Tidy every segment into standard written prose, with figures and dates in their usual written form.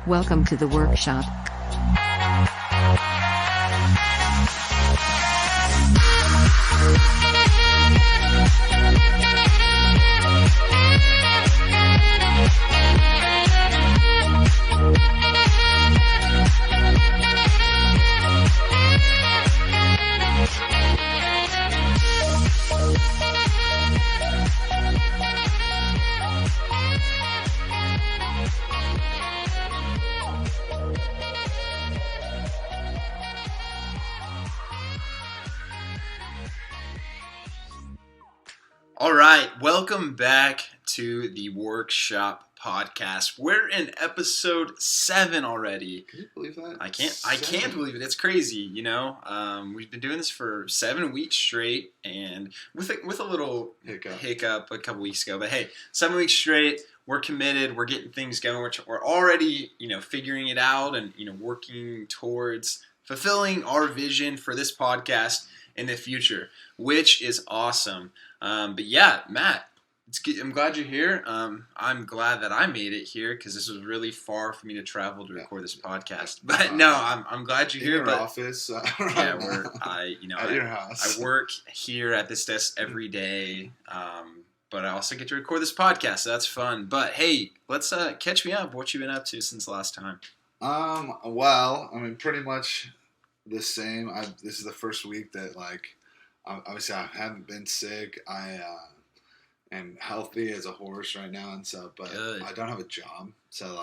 Welcome to the workshop. All right, welcome back to the Workshop podcast. We're in episode 7 already. Can you believe that? I can't believe it. It's crazy, you know. We've been doing this for 7 weeks straight, and with a little hiccup a couple weeks ago. But hey, 7 weeks straight. We're committed. We're getting things going. We're already, figuring it out and working towards fulfilling our vision for this podcast in the future, which is awesome. But yeah, Matt, I'm glad you're here. I'm glad that I made it here because this was really far for me to travel to record this podcast. But no, I'm glad you're here. In your office, yeah, at your house. I work here at this desk every day. But I also get to record this podcast, so that's fun. But hey, let's catch me up. What you been up to since last time? Well, pretty much the same. This is the first week that obviously I haven't been sick. I am healthy as a horse right now, and so but Good. I don't have a job, so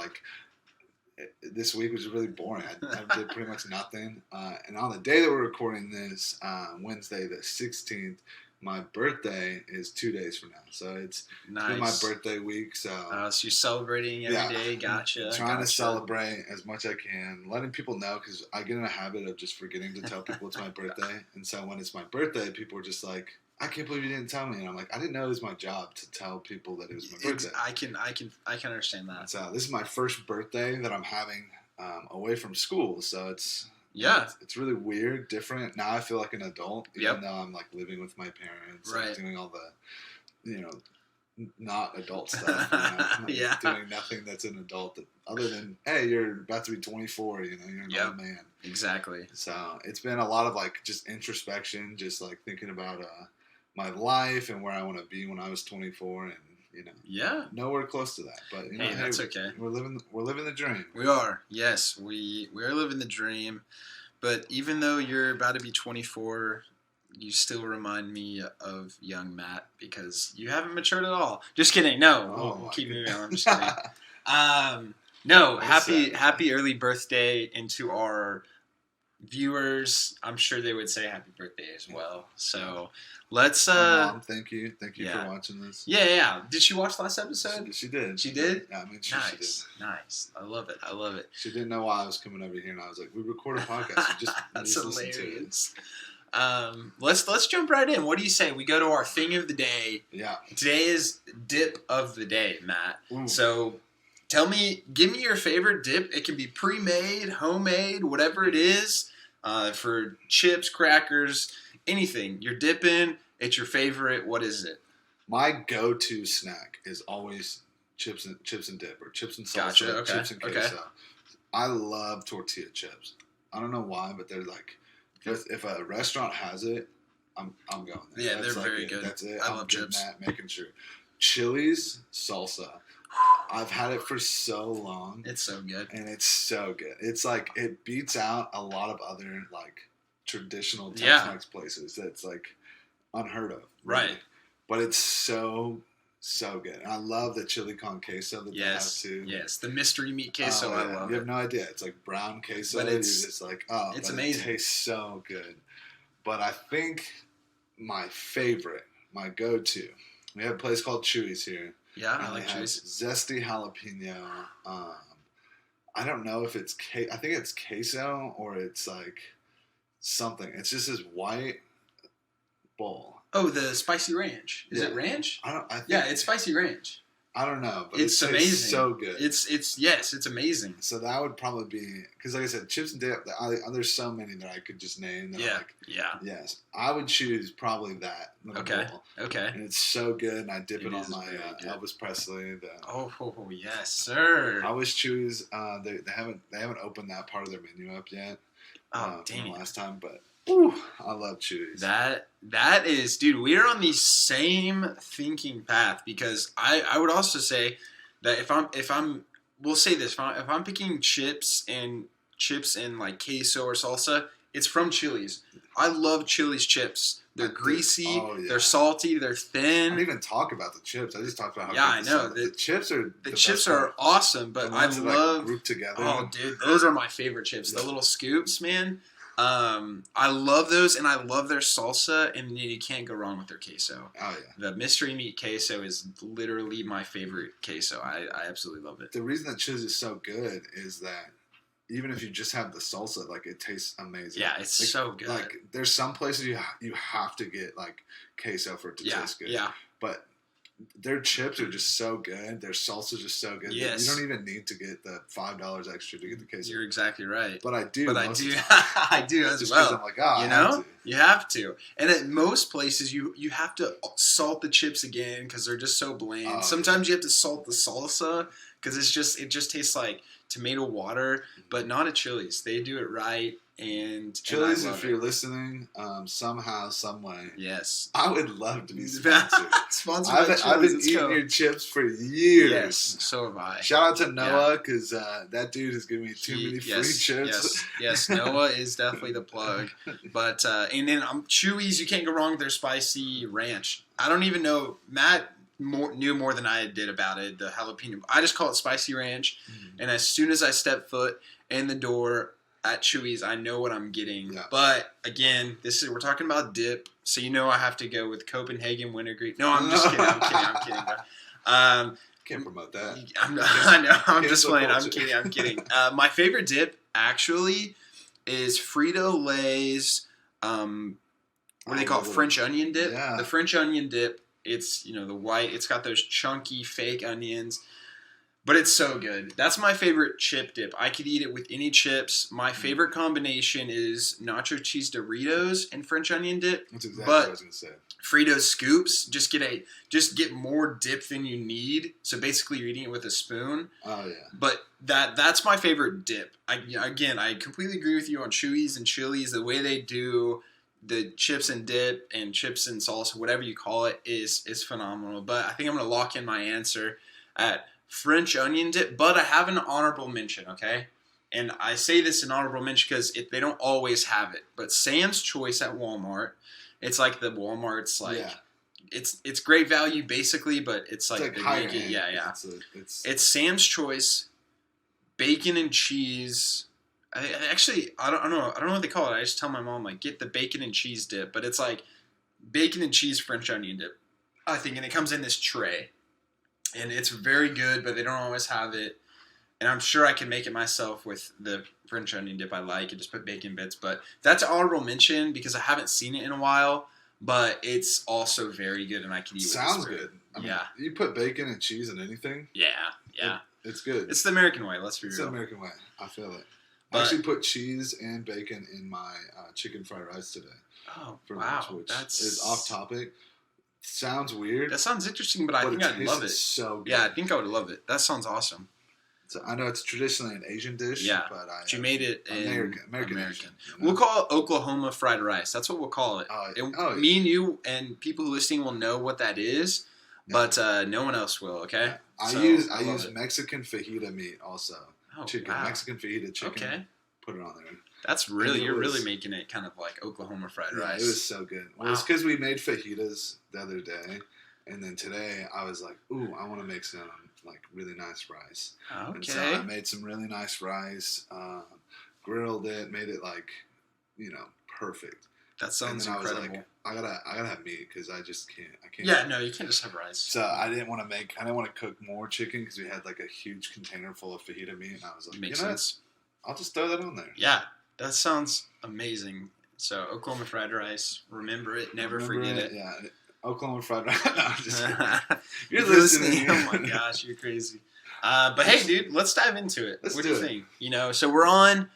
this week was really boring. I did pretty much nothing. And on the day that we're recording this, Wednesday the 16th. My birthday is 2 days from now, so it's been my birthday week. So you're celebrating every day. Gotcha. Trying to celebrate as much as I can, letting people know because I get in a habit of just forgetting to tell people it's my birthday. And so when it's my birthday, people are just like, "I can't believe you didn't tell me." And I'm like, "I didn't know it was my job to tell people that it was my birthday." I can understand that. And so this is my first birthday that I'm having away from school, so it's. Yeah. It's really weird, different. Now I feel like an adult, even though I'm living with my parents, right. Doing all the, not adult stuff. Yeah. Doing nothing that's an adult other than, hey, you're about to be 24, you're an old man. Exactly. So it's been a lot of just introspection, just thinking about my life and where I want to be when I was 24 and, nowhere close to that. But hey, that's okay. We're living the dream. We are. Yes, we are living the dream. But even though you're about to be 24, you still remind me of young Matt because you haven't matured at all. Just kidding. No, we'll keep moving on. I'm just kidding. No, happy early birthday into our viewers. I'm sure they would say happy birthday as well. So let's Mom, thank you for watching this. Yeah. Did she watch last episode? She did. She did? Yeah, she did. Nice. I love it. She didn't know why I was coming over here, and I was like, we record a podcast. So that's hilarious. Let's jump right in. What do you say? We go to our thing of the day. Yeah. Today is dip of the day, Matt. Ooh. So give me your favorite dip. It can be pre-made, homemade, whatever it is. For chips, crackers, anything. You're dipping. It's your favorite. What is it? My go-to snack is always chips and dip or chips and salsa, Gotcha. Okay. Chips and queso. Okay. I love tortilla chips. I don't know why, but they're if a restaurant has it, I'm going there. Yeah, they're very good. That's it. I I'm love getting chips. that, making sure. Chili's salsa. I've had it for so long. It's so good. And it's so good. It's it beats out a lot of other traditional Tex-Mex places that's unheard of. Really. Right. But it's so good. And I love the chili con queso that they have too. Yes, the mystery meat queso. I love You it. have no idea. It's brown queso. But it's it's amazing. It tastes so good. But I think my favorite, my go-to, we have a place called Chewy's here. Yeah, I like Chewy's. Zesty jalapeno. I don't know if it's I think it's queso or it's something. It's just this white bowl. Oh, the spicy ranch. Is it ranch? I think it's spicy ranch. I don't know, but it's it tastes amazing. so good. It's amazing. So that would probably be because, like I said, chips and dip. There's so many that I could just name. That I'm like, yes, I would choose probably that. Bowl. Okay. And it's so good, and I dip it on my Elvis Presley. Oh, yes, sir. I always choose. They haven't opened that part of their menu up yet. Oh, dang from it. the last time, but ooh, I love Chewy's. That is, dude. We are on the same thinking path because I would also say that if we'll say this, if I'm picking chips and like queso or salsa, it's from Chili's. I love Chili's chips. They're greasy, they're salty, they're thin. I didn't even talk about the chips. I just talked about how I know. The chips are awesome, but I love grouped together. Oh, dude, those are my favorite chips. The little scoops, man. I love those, and I love their salsa, and you can't go wrong with their queso. Oh yeah, the mystery meat queso is literally my favorite queso. I absolutely love it. The reason that Chili's is so good is that even if you just have the salsa, like it tastes amazing. Yeah, it's so good. Like there's some places you have to get like queso for it to taste good. Yeah. But their chips are just so good. Their salsa is just so good. Yes. You don't even need to get the $5 extra to get the queso. You're exactly right. But I do. I do as well. I'm like, you have to. And at most places, you have to salt the chips again because they're just so bland. Sometimes you have to salt the salsa because it just tastes like tomato water, but not at Chili's. They do it right. And Chili's, if you're listening, somehow, some way, yes, I would love to be sponsored. I've been eating your chips for years. Yes, so have I. Shout out to Noah because that dude has given me too many free chips. Yes, Noah is definitely the plug. But and then Chewy's, you can't go wrong with their spicy ranch. I don't even know Matt knew more than I did about it. The jalapeno. I just call it spicy ranch, and as soon as I step foot in the door at Chewy's, I know what I'm getting. Yeah. But again, we're talking about dip, so I have to go with Copenhagen Wintergreen. No, I'm just kidding. I'm kidding. Can't promote that. I know. I'm just playing. I'm kidding. My favorite dip actually is Frito-Lay's. What do they call it? French onion dip. Yeah. The French onion dip. It's the white. It's got those chunky fake onions. But it's so good. That's my favorite chip dip. I could eat it with any chips. My favorite combination is nacho cheese Doritos and French onion dip. That's exactly what I was going to say. Fritos scoops, just get more dip than you need. So basically, you're eating it with a spoon. Oh yeah. But that's my favorite dip. I completely agree with you on Chewy's and Chili's. The way they do the chips and dip and chips and salsa, whatever you call it, is phenomenal. But I think I'm going to lock in my answer at French onion dip, but I have an honorable mention, okay? And I say this in honorable mention because they don't always have it. But Sam's Choice at Walmart, it's like the Walmart's it's great value basically, but it's like higher end. Yeah. It's Sam's Choice, bacon and cheese. I don't know what they call it. I just tell my mom get the bacon and cheese dip, but it's like bacon and cheese French onion dip, I think, and it comes in this tray. And it's very good, but they don't always have it. And I'm sure I can make it myself with the French onion dip I like and just put bacon bits. But that's an honorable mention because I haven't seen it in a while. But it's also very good, and I can eat it. Sounds good. I mean, you put bacon and cheese in anything. Yeah. It's good. It's the American way, let's be real. It's the American way. I feel it. I actually put cheese and bacon in my chicken fried rice today. Oh, wow. Which is off topic. Sounds weird. That sounds interesting, but I think I'd love it. So good. Yeah, I think I would love it. That sounds awesome. So I know it's traditionally an Asian dish, but you made it in American. We'll call it Oklahoma fried rice. That's what we'll call it. Me and you and people listening will know what that is, but no one else will. Okay. I use Mexican fajita meat also. Chicken, wow. Mexican fajita chicken. Okay. Put it on there. That's you're really making it kind of like Oklahoma fried rice. It was so good. Well, it's because we made fajitas the other day, and then today I was like, ooh, I want to make some really nice rice. Okay. And so I made some really nice rice, grilled it, made it perfect. That sounds incredible. I was like, I gotta have meat because I just can't. Yeah, no, you can't just have rice. So I didn't want to cook more chicken because we had a huge container full of fajita meat, and I was like, makes sense. I'll just throw that on there. Yeah. That sounds amazing. So Oklahoma fried rice, remember it, never forget it. Yeah, Oklahoma Fried Rice. No, I'm just kidding. You're listening. Oh my gosh, you're crazy. But hey, dude, let's dive into it. What do you think? So we're on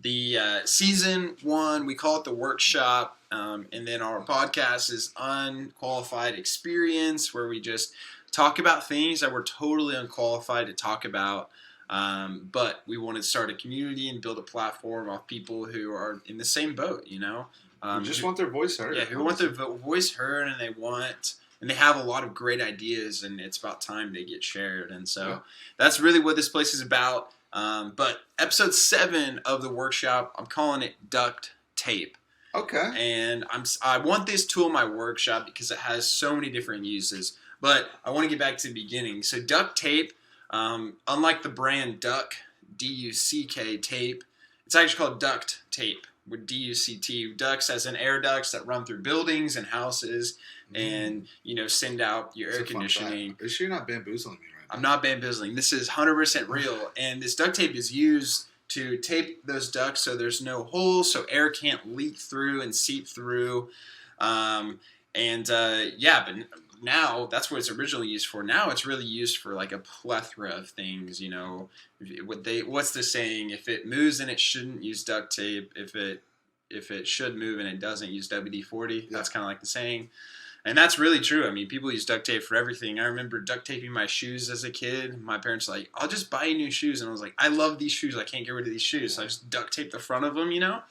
the season 1. We call it the workshop, and then our podcast is Unqualified Experience, where we just talk about things that we're totally unqualified to talk about. But we want to start a community and build a platform of people who are in the same boat. Who just want their voice heard. Yeah, who want their voice heard, and they have a lot of great ideas, and it's about time they get shared. And so that's really what this place is about. But episode 7 of the workshop, I'm calling it Duct Tape. Okay. And I want this tool in my workshop because it has so many different uses. But I want to get back to the beginning. So duct tape, unlike the brand Duck, D-U-C-K tape, it's actually called Duct Tape with D-U-C-T. Ducts as in air ducts that run through buildings and houses and, send out your air conditioning. Are you sure you're not bamboozling me right now? I'm not bamboozling. This is 100% real. And this duct tape is used to tape those ducts so there's no holes, so air can't leak through and seep through. But now that's what it's originally used for. Now it's really used for like a plethora of things. What's the saying? If it moves and it shouldn't, use duct tape. If it should move and it doesn't, use WD-40. Yeah. That's kind of like the saying. And that's really true. I mean, people use duct tape for everything. I remember duct taping my shoes as a kid. My parents were like, I'll just buy you new shoes. And I was like, I love these shoes. I can't get rid of these shoes. So I just duct tape the front of them, Like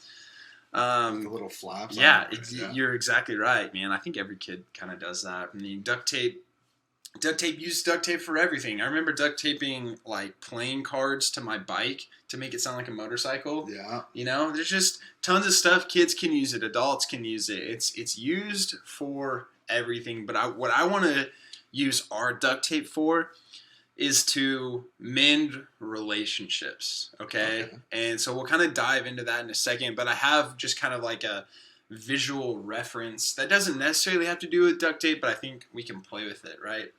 the little flaps. Yeah, you're exactly right, man. I think every kid kind of does that. I mean, use duct tape for everything. I remember duct taping like playing cards to my bike to make it sound like a motorcycle. Yeah. There's just tons of stuff. Kids can use it. Adults can use it. It's used for everything. But what I want to use our duct tape for is to mend relationships, okay? And so we'll kind of dive into that in a second, but I have just kind of like a visual reference that doesn't necessarily have to do with duct tape, but I think we can play with it, right?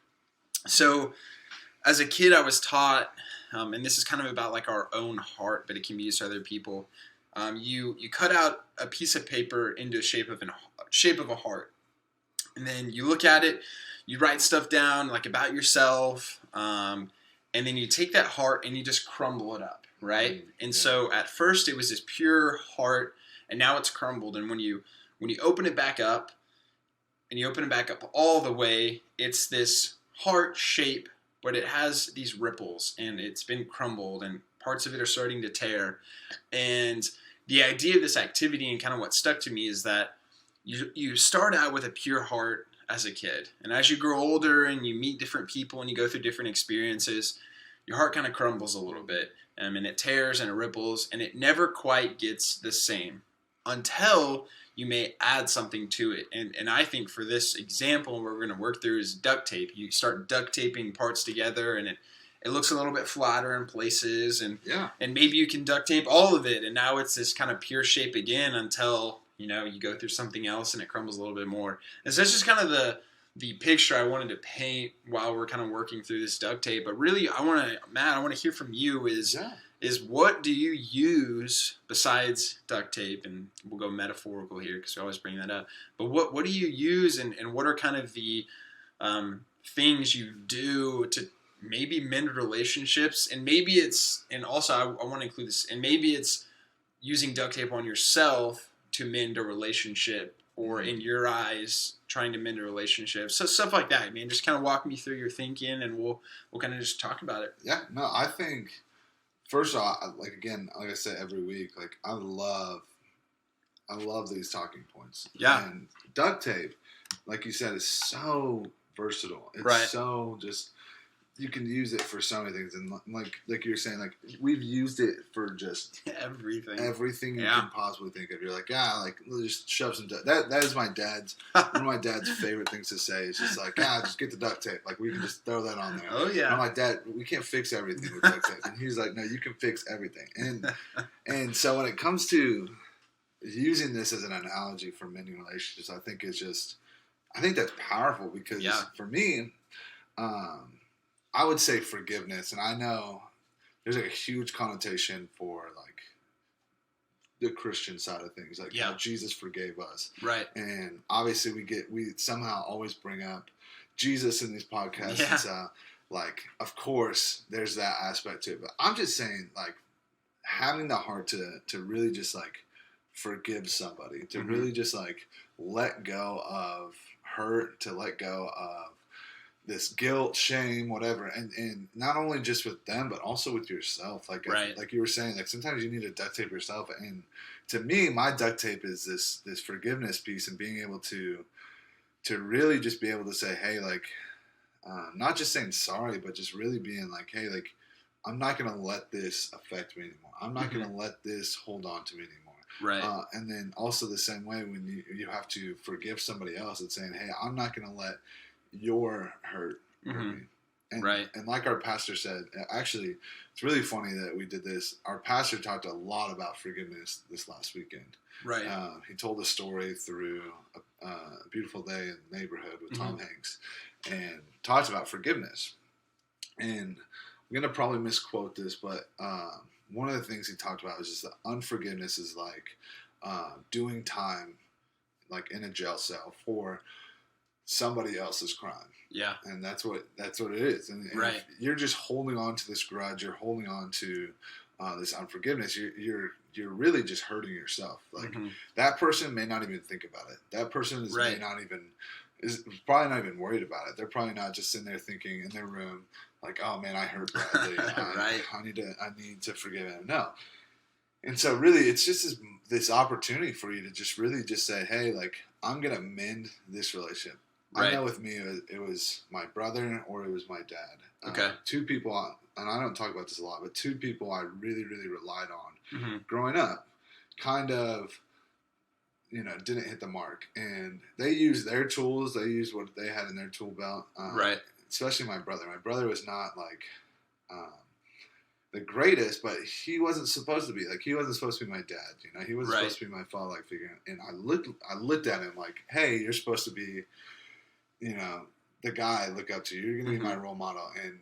So as a kid, I was taught, and this is kind of about like our own heart, but it can be used to other people. You cut out a piece of paper into a shape of a heart, and then you look at it, you write stuff down like about yourself, and then you take that heart and you just crumble it up, right? And so at first it was this pure heart, and now it's crumbled. And when you open it back up, and you open it back up all the way, it's this heart shape, but it has these ripples, and it's been crumbled, and parts of it are starting to tear. And the idea of this activity and kind of what stuck to me is that you start out with a pure heart as a kid, and as you grow older and you meet different people and you go through different experiences, your heart kind of crumbles a little bit, and it tears and it ripples, and it never quite gets the same until you may add something to it. And I think for this example, what we're going to work through is duct tape. You start duct taping parts together, and it looks a little bit flatter in places, and maybe you can duct tape all of it, and now it's this kind of pure shape again until you go through something else and it crumbles a little bit more. And so that's just kind of the picture I wanted to paint while we're kind of working through this duct tape. But really, Matt, I want to hear from you is what do you use besides duct tape? And we'll go metaphorical here because we always bring that up. But what do you use, and what are kind of the things you do to maybe mend relationships? And maybe it's, and also I want to include this, and maybe it's using duct tape on yourself to mend a relationship, or in your eyes trying to mend a relationship. So stuff like that, man. Just kind of walk me through your thinking, and we'll kind of just talk about it. Yeah, no, I think first off, like I say every week, like I love these talking points. Yeah. And duct tape, like you said, is so versatile. It's so just, you can use it for so many things, and like you were saying, like we've used it for just everything you can possibly think of. You're like, just shove some duct. That is one of my dad's favorite things to say. It's just like, just get the duct tape. Like we can just throw that on there. Oh yeah. I'm like, Dad, we can't fix everything with duct tape, and he's like, no, you can fix everything. And so when it comes to using this as an analogy for mending relationships, I think that's powerful because for me, I would say forgiveness, and I know there's like a huge connotation for like the Christian side of things, like how Jesus forgave us. Right. And obviously we somehow always bring up Jesus in these podcasts. Yeah. And so, like, of course, there's that aspect to it. But I'm just saying, like, having the heart to really just, like, forgive somebody, to really just, like, let go of hurt, to let go of this guilt, shame, whatever, and not only just with them, but also with yourself. Like, like you were saying, like, sometimes you need to duct tape yourself. And to me, my duct tape is this forgiveness piece, and being able to really just be able to say, hey, like, not just saying sorry, but just really being like, hey, like, I'm not going to let this affect me anymore. I'm not going to let this hold on to me anymore. Right. And then also the same way when you have to forgive somebody else, it's saying, hey, I'm not going to let your hurt me. And, and like our pastor said, actually, it's really funny that we did this. Our pastor talked a lot about forgiveness this last weekend. Right. He told a story through a Beautiful Day in the Neighborhood with Tom Hanks, and talked about forgiveness. And I'm going to probably misquote this, but one of the things he talked about was just that unforgiveness is like doing time, like in a jail cell for somebody else's crime. Yeah. And that's what it is. And if you're just holding on to this grudge, you're holding on to this unforgiveness, you're really just hurting yourself. Like, that person may not even think about it. That person is probably not even worried about it. They're probably not just sitting there thinking in their room, like, oh man, I hurt Bradley. I need to forgive him. No. And so really it's just this opportunity for you to just really just say, hey, like, I'm going to mend this relationship. I know with me, it was my brother or it was my dad. Okay. Two people, and I don't talk about this a lot, but two people I really, really relied on growing up, kind of, didn't hit the mark. And they used their tools. They used what they had in their tool belt. Especially my brother. My brother was not, like, the greatest, but he wasn't supposed to be. Like, he wasn't supposed to be my dad. He wasn't supposed to be my father-like figure. And I looked at him like, hey, you're supposed to be, the guy I look up to. You're going to be my role model. And,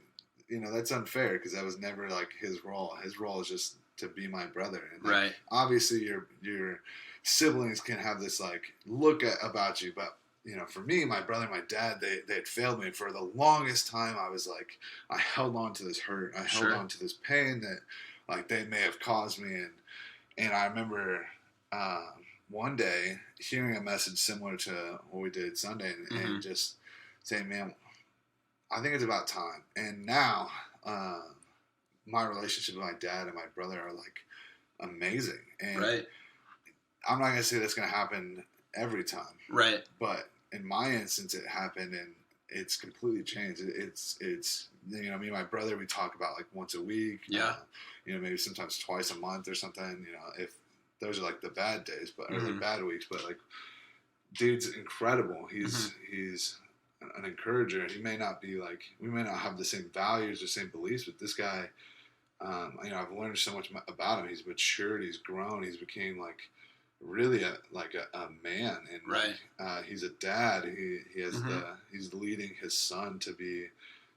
that's unfair because that was never, like, his role. His role is just to be my brother. And, like, obviously your siblings can have this, like, look about you. But, for me, my brother and my dad, they had failed me. For the longest time, I was like, I held on to this hurt. I held on to this pain that, like, they may have caused me. And I remember one day hearing a message similar to what we did Sunday and just saying, man, I think it's about time. And now my relationship with my dad and my brother are, like, amazing. And I'm not going to say that's going to happen every time. Right. But in my instance, it happened, and it's completely changed. It's me and my brother, we talk about, like, once a week. Yeah. Maybe sometimes twice a month or something. If those are, like, the bad days, or the bad weeks. But, like, dude's incredible. He's an encourager. He may not be, like, we may not have the same values or same beliefs, but this guy, I've learned so much about him. He's matured. He's grown. He's became, like, really a man, and he's a dad. He has he's leading his son to be,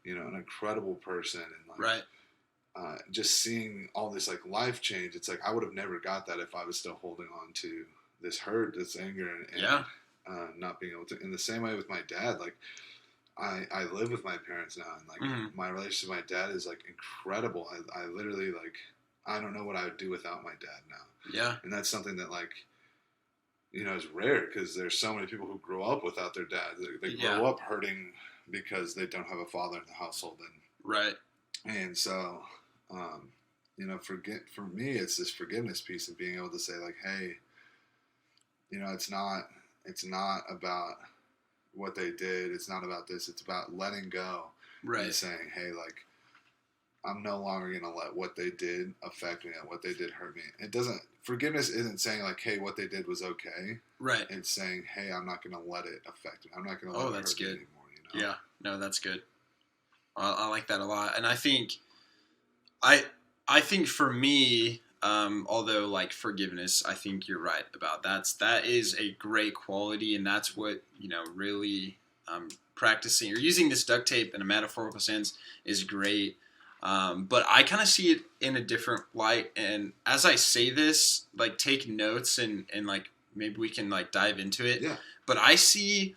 an incredible person, and, like, just seeing all this, like, life change. It's like I would have never got that if I was still holding on to this hurt, this anger, and not being able to. In the same way with my dad, like, I live with my parents now, and, like, my relationship with my dad is, like, incredible. I literally, like, I don't know what I would do without my dad now. Yeah, and that's something that, like, is rare because there's so many people who grow up without their dad. They grow up hurting because they don't have a father in the household, and so, for me, it's this forgiveness piece of being able to say, like, hey, it's not about what they did. It's not about this. It's about letting go and saying, hey, like, I'm no longer going to let what they did affect me and what they did hurt me. Forgiveness isn't saying, like, hey, what they did was okay. Right. It's saying, hey, I'm not going to let it affect me. I'm not going to let it hurt me anymore. Yeah. No, that's good. I like that a lot. And I think for me, although, like, forgiveness, I think you're right about that is a great quality, and that's what, really practicing or using this duct tape in a metaphorical sense is great. But I kind of see it in a different light. And as I say this, like take notes and like maybe we can like dive into it. Yeah. But I see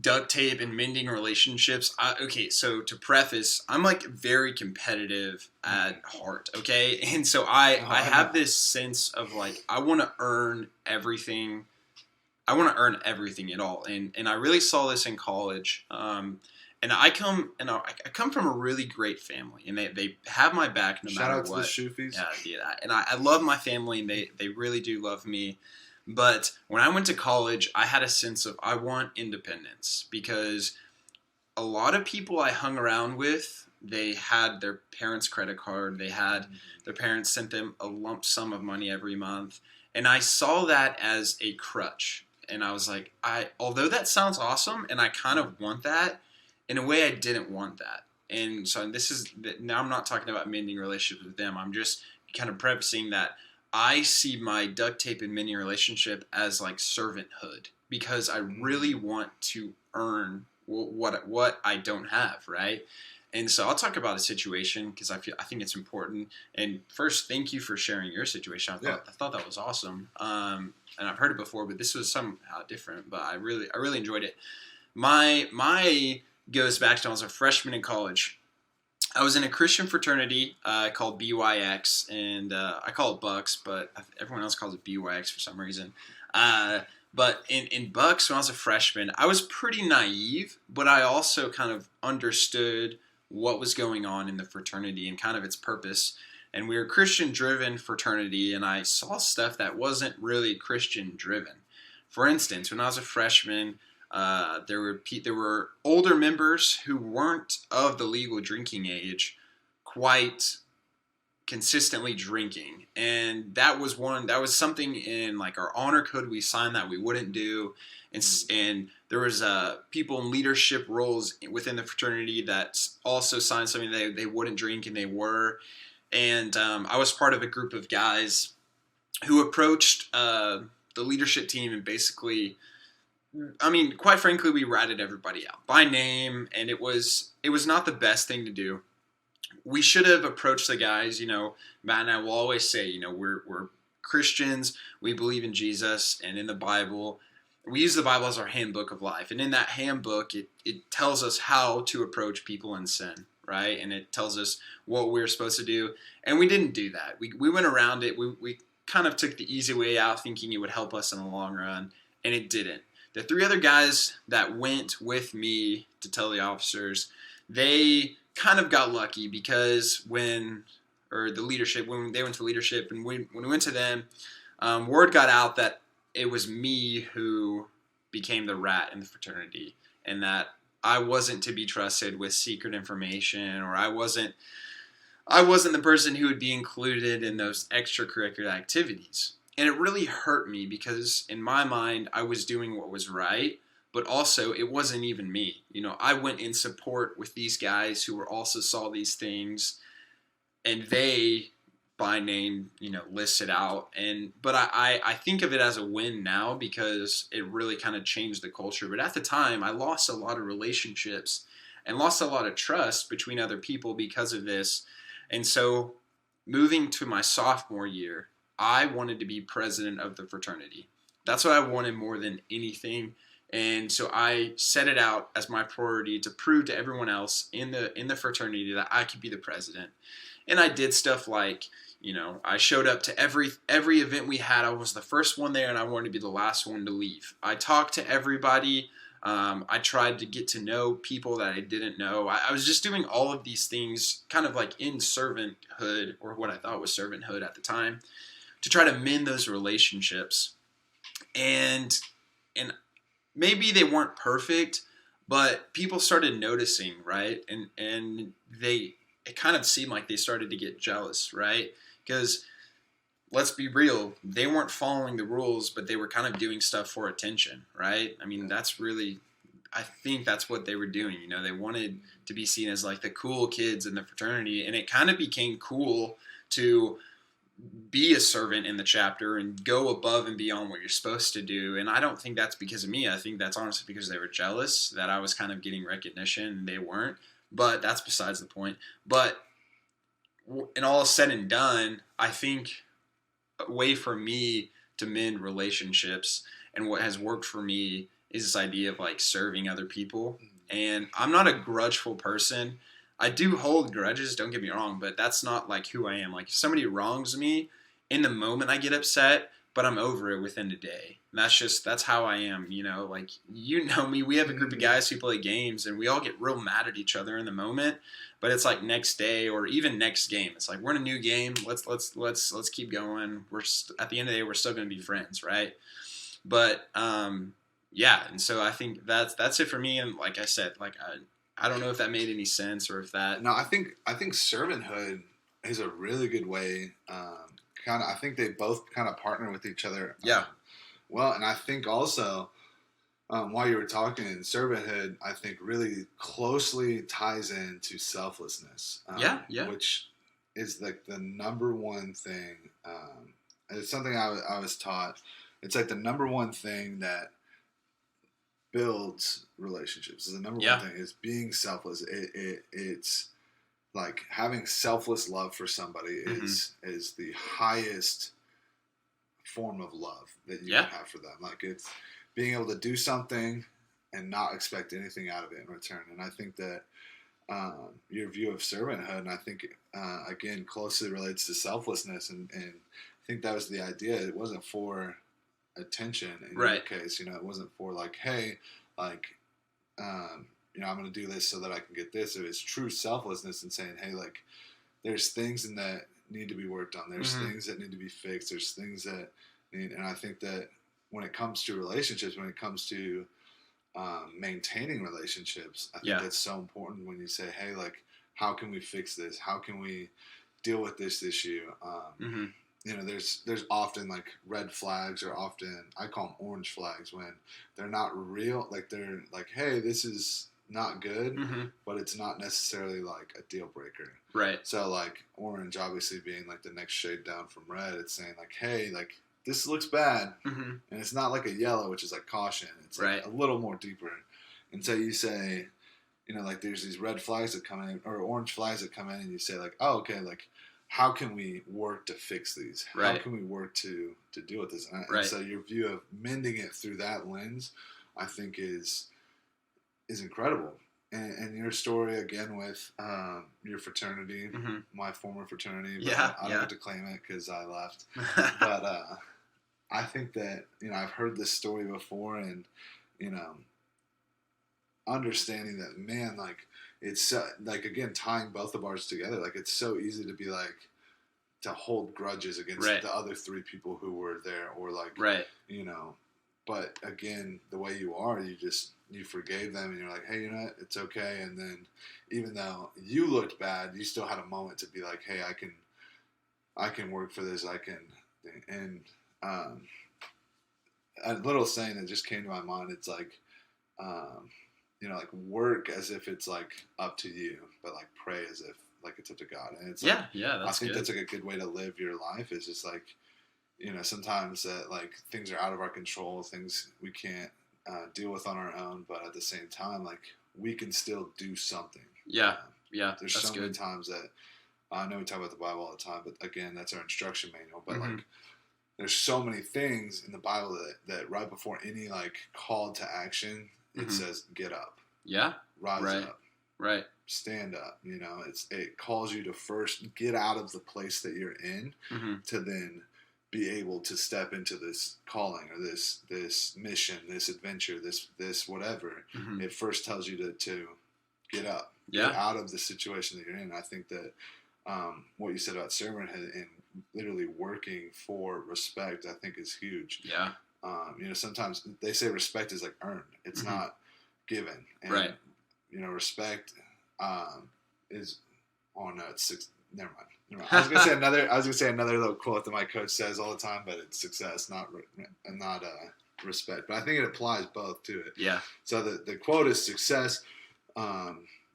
duct tape and mending relationships. Okay, so to preface, I'm like very competitive at heart. Okay, and so I have this sense of like I want to earn everything. I want to earn everything at all, and I really saw this in college. And I come from a really great family, and they have my back no matter what. Shout out to the Shoofies. Yeah, and I love my family, and they really do love me. But when I went to college, I had a sense of I want independence because a lot of people I hung around with, they had their parents' credit card, they had their parents sent them a lump sum of money every month, and I saw that as a crutch. And I was like, although that sounds awesome, and I kind of want that, in a way I didn't want that. And so now I'm not talking about mending relationships with them. I'm just kind of prefacing that I see my duct tape and mending relationship as like servanthood because I really want to earn what I don't have, right? And so I'll talk about a situation because I think it's important. And first, thank you for sharing your situation. I thought that was awesome. And I've heard it before, but this was somehow different. But I really enjoyed it. My goes back to when I was a freshman in college. I was in a Christian fraternity called BYX, and I call it Bucks, but everyone else calls it BYX for some reason. But in Bucks, when I was a freshman, I was pretty naive, but I also kind of understood what was going on in the fraternity and kind of its purpose. And we were a Christian-driven fraternity, and I saw stuff that wasn't really Christian-driven. For instance, when I was a freshman, there were older members who weren't of the legal drinking age, quite consistently drinking, and that was something in like our honor code we signed that we wouldn't do, and there was people in leadership roles within the fraternity that also signed something they wouldn't drink, and they were, and I was part of a group of guys who approached the leadership team and basically, I mean, quite frankly, we ratted everybody out by name, and it was not the best thing to do. We should have approached the guys, Matt and I will always say, we're Christians, we believe in Jesus and in the Bible. We use the Bible as our handbook of life, and in that handbook, it tells us how to approach people in sin, right? And it tells us what we're supposed to do, and we didn't do that. We went around it. We kind of took the easy way out, thinking it would help us in the long run, and it didn't. The three other guys that went with me to tell the officers, they kind of got lucky because when they went to leadership and when we went to them, word got out that it was me who became the rat in the fraternity and that I wasn't to be trusted with secret information, or I wasn't the person who would be included in those extracurricular activities. And it really hurt me because in my mind, I was doing what was right, but also it wasn't even me. I went in support with these guys who also saw these things, and they, by name, listed out. But I think of it as a win now because it really kind of changed the culture. But at the time, I lost a lot of relationships and lost a lot of trust between other people because of this. And so moving to my sophomore year, I wanted to be president of the fraternity. That's what I wanted more than anything. And so I set it out as my priority to prove to everyone else in the fraternity that I could be the president. And I did stuff like, I showed up to every event we had. I was the first one there, and I wanted to be the last one to leave. I talked to everybody. I tried to get to know people that I didn't know. I was just doing all of these things kind of like in servanthood, or what I thought was servanthood at the time, to try to mend those relationships. And maybe they weren't perfect, but people started noticing, right? And it kind of seemed like they started to get jealous, right? Because let's be real, they weren't following the rules, but they were kind of doing stuff for attention, right? I mean, I think that's what they were doing. They wanted to be seen as like the cool kids in the fraternity, and it kind of became cool to be a servant in the chapter and go above and beyond what you're supposed to do. And I don't think that's because of me. I think that's honestly because they were jealous that I was kind of getting recognition and they weren't. But that's besides the point. But and all said and done, I think a way for me to mend relationships and what has worked for me is this idea of like serving other people. And I'm not a grudgeful person. I do hold grudges, don't get me wrong, but that's not like who I am. Like if somebody wrongs me, in the moment I get upset, but I'm over it within a day. And that's how I am, you know, like you know me, we have a group of guys who play games and we all get real mad at each other in the moment, but it's like next day or even next game. It's like we're in a new game. Let's keep going. At the end of the day we're still going to be friends, right? But yeah, and so I think that's it for me. And like I said, like I don't know if that made any sense or if that. No, I think servanthood is a really good way. I think they both kind of partner with each other. Yeah. Well, and I think also while you were talking, servanthood, I think really closely ties into selflessness. Yeah. Which is like the number one thing. And it's something I was taught. It's like the number one thing that builds relationships. The number one thing is being selfless. It's like having selfless love for somebody is the highest form of love that you can have for them. Like it's being able to do something and not expect anything out of it in return. And I think that your view of servanthood, and I think again closely relates to selflessness, and I think that was the idea. It wasn't for attention in your case, you know, it wasn't for like, hey, like you know, I'm going to do this so that I can get this. It was true selflessness and saying, hey, like, there's things that need to be worked on. There's things that need to be fixed. There's things that need, and I think that when it comes to relationships, when it comes to maintaining relationships, I think that's so important when you say, hey, like, how can we fix this? How can we deal with this issue? You know, there's often like red flags, or often I call them orange flags, when they're not real. Like they're like, hey, this is not good, but it's not necessarily like a deal breaker. Right. So like orange obviously being like the next shade down from red, it's saying like, hey, like this looks bad. And it's not like a yellow, which is like caution. It's like a little more deeper. And so you say, you know, like there's these red flags that come in, or orange flags that come in, and you say like, oh, okay, like how can we work to fix these? How can we work to deal with this? And so your view of mending it through that lens, I think is incredible. And your story again with your fraternity, my former fraternity. But I don't have to claim it because I left. But I think that, you know, I've heard this story before, and you know, understanding that, man, like it's like again tying both of ours together. Like it's so easy to be like to hold grudges against the other three people who were there, or like you know. But again, the way you are, you forgave them, and you're like, hey, you know what? It's okay. And then even though you looked bad, you still had a moment to be like, hey, I can work for this. I can. And a little saying that just came to my mind. It's like, you know, like work as if it's like up to you, but like pray as if like it's up to God. And it's like, I think that's like a good way to live your life. Is just like, you know, sometimes that like things are out of our control, things we can't deal with on our own, but at the same time, like we can still do something. There's so many times that I know we talk about the Bible all the time, but again, that's our instruction manual. But like, there's so many things in the Bible that right before any like call to action, it says get up, rise up, stand up. You know, it calls you to first get out of the place that you're in to then be able to step into this calling or this mission, this adventure, this whatever. It first tells you to get up, get out of the situation that you're in. I think that what you said about servanthood and literally working for respect, I think is huge. You know, sometimes they say respect is like earned. It's not given. And, you know, respect is, oh no, never mind. I was gonna say another little quote that my coach says all the time, but it's success, not respect. But I think it applies both to it. So the quote is success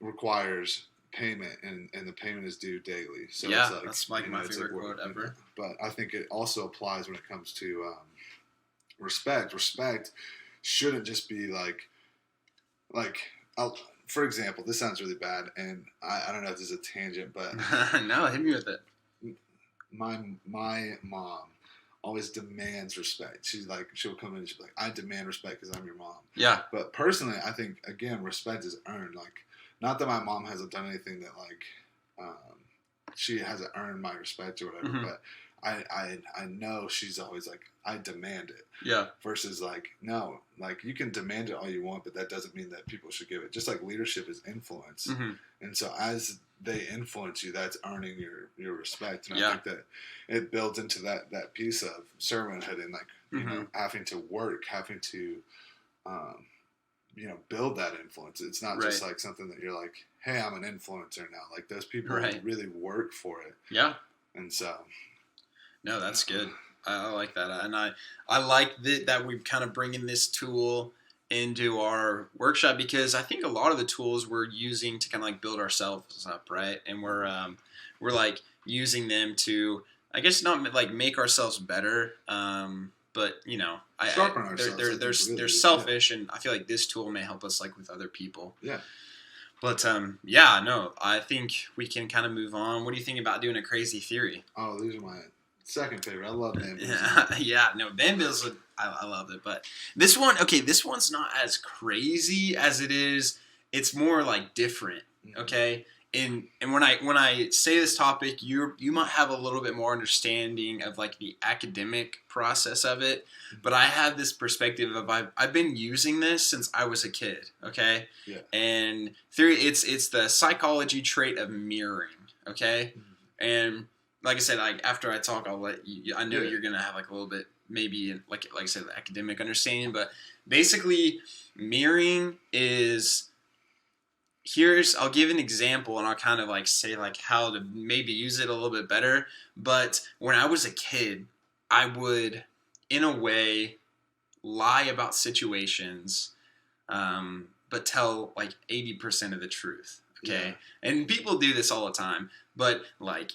requires payment, and the payment is due daily. So it's like, that's like my favorite quote ever. But I think it also applies when it comes to respect. Respect shouldn't just be like for example, this sounds really bad, and I don't know if this is a tangent, but No, hit me with it. my mom always demands respect. She'll come in and she'll be like, I demand respect because I'm your mom. Yeah. But personally, I think, again, respect is earned. Like, not that my mom hasn't done anything that, like, she hasn't earned my respect or whatever, but I know she's always like, I demand it. Yeah. Versus like, no, like you can demand it all you want, but that doesn't mean that people should give it. Just like leadership is influence. And so as they influence you, that's earning your respect. And I think that it builds into that piece of servanthood and like, you know, having to work, having to, you know, build that influence. It's not just like something that you're like, hey, I'm an influencer now. Like those people really work for it. Yeah. And so. No, that's good. I like that. And I like that we're kind of bringing this tool into our workshop because I think a lot of the tools we're using to kind of like build ourselves up, right? And we're like using them to, I guess, not like make ourselves better, but you know, sharpen ourselves. They're selfish, and I feel like this tool may help us like with other people. Yeah. But yeah, no, I think we can kind of move on. What do you think about doing a crazy theory? Oh, these are my second favorite. I love Van Bills. Yeah, no, Van Bills, I love it. But this one's not as crazy as it is. It's more like different, okay? And when I say this topic, you might have a little bit more understanding of like the academic process of it. But I have this perspective of I've been using this since I was a kid, okay? Yeah. And theory, it's the psychology trait of mirroring, okay? And like I said, like after I talk, I'll let you. I know you're gonna have like a little bit, maybe like I said, the academic understanding. But basically, mirroring is. I'll give an example, and I'll kind of like say like how to maybe use it a little bit better. But when I was a kid, I would, in a way, lie about situations, but tell like 80% of the truth. Okay, and people do this all the time, but like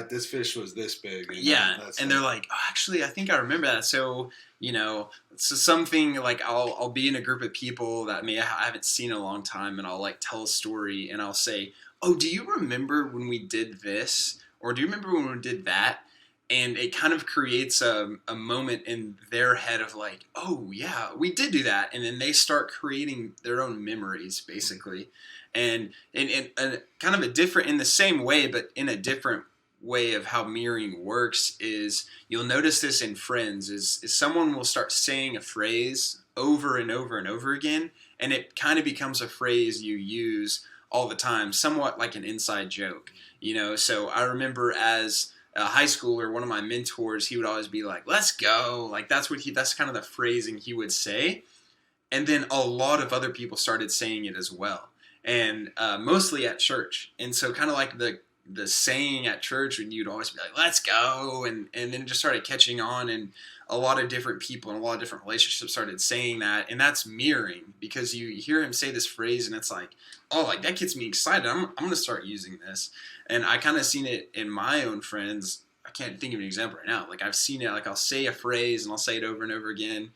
this fish was this big. And they're like, oh, actually, I think I remember that. So, you know, so something like I'll be in a group of people that I haven't seen in a long time, and I'll like tell a story, and I'll say, oh, do you remember when we did this? Or do you remember when we did that? And it kind of creates a moment in their head of like, oh, yeah, we did do that. And then they start creating their own memories, basically. And kind of a different, in the same way, but in a different way of how mirroring works is you'll notice this in Friends is someone will start saying a phrase over and over and over again, and it kind of becomes a phrase you use all the time, somewhat like an inside joke, you know. So I remember as a high schooler, one of my mentors, he would always be like, let's go, like that's kind of the phrasing he would say, and then a lot of other people started saying it as well, and mostly at church. And so kind of like the saying at church, and you'd always be like, let's go, and then it just started catching on, and a lot of different people and a lot of different relationships started saying that, and that's mirroring, because you hear him say this phrase, and it's like, oh, like that gets me excited, I'm going to start using this. And I kind of seen it in my own friends. I can't think of an example right now. Like I've seen it, like I'll say a phrase, and I'll say it over and over again,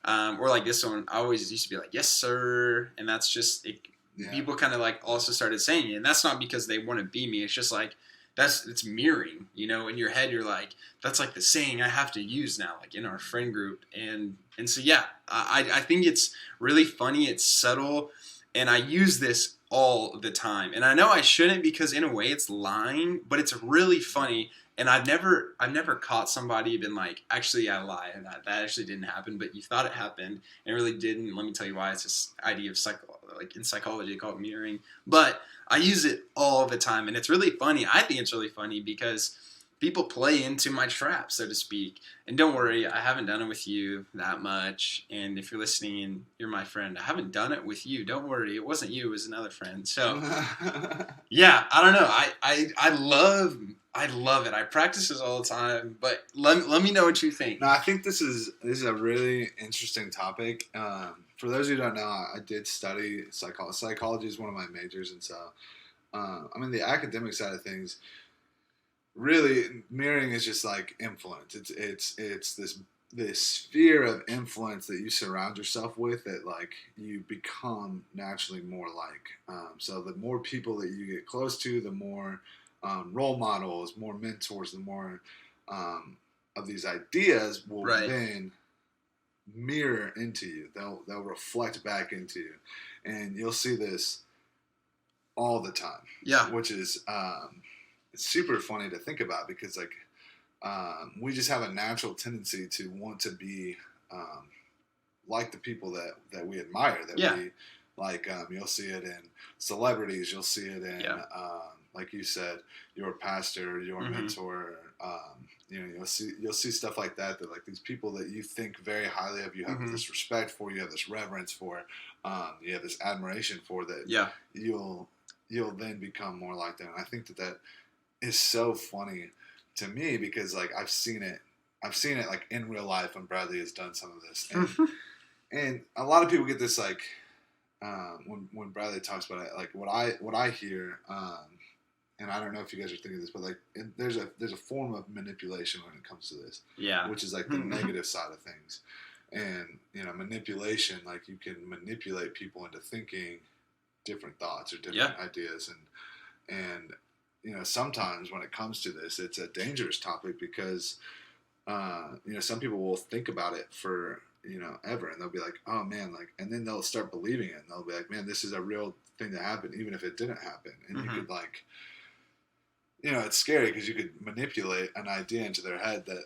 or like this one, I always used to be like, yes, sir, and that's just it. Yeah. People kind of like also started saying it, and that's not because they want to be me. It's just like it's mirroring, you know. In your head, you're like, that's like the saying I have to use now, like in our friend group, and so yeah, I think it's really funny. It's subtle, and I use this all the time. And I know I shouldn't, because in a way it's lying, but it's really funny. And I've never caught somebody been like, actually I lied, that actually didn't happen, but you thought it happened and it really didn't. Let me tell you why. It's this idea of in psychology they call it mirroring. But I use it all the time, and it's really funny. I think it's really funny because people play into my trap, so to speak. And don't worry, I haven't done it with you that much. And if you're listening and you're my friend, I haven't done it with you. Don't worry, it wasn't you, it was another friend. So yeah, I don't know. I love it. I practice this all the time, but let me know what you think. No, I think this is a really interesting topic. For those who don't know, I did study psychology. Psychology is one of my majors, and so I mean the academic side of things. Really, mirroring is just like influence. It's this this sphere of influence that you surround yourself with that like you become naturally more like. So the more people that you get close to, the more role models, more mentors, the more of these ideas will then mirror into you. They'll reflect back into you, and you'll see this all the time. Yeah, which is it's super funny to think about because like we just have a natural tendency to want to be like the people that we admire. That we like. You'll see it in celebrities. You'll see it in like you said, your pastor, your mentor. You'll see stuff like that. That like these people that you think very highly of, you have this respect for, you have this reverence for, you have this admiration for. That you'll then become more like them. And I think that is so funny to me because like I've seen it like in real life when Bradley has done some of this, and a lot of people get this like when Bradley talks about it, like what I hear. And I don't know if you guys are thinking this, but like there's a form of manipulation when it comes to this, which is like the negative side of things. And manipulation, like you can manipulate people into thinking different thoughts or different ideas, and sometimes when it comes to this, it's a dangerous topic because some people will think about it for ever, and they'll be like, oh man, like, and then they'll start believing it, and they'll be like, man, this is a real thing that happened, even if it didn't happen. And you could like, it's scary because you could manipulate an idea into their head that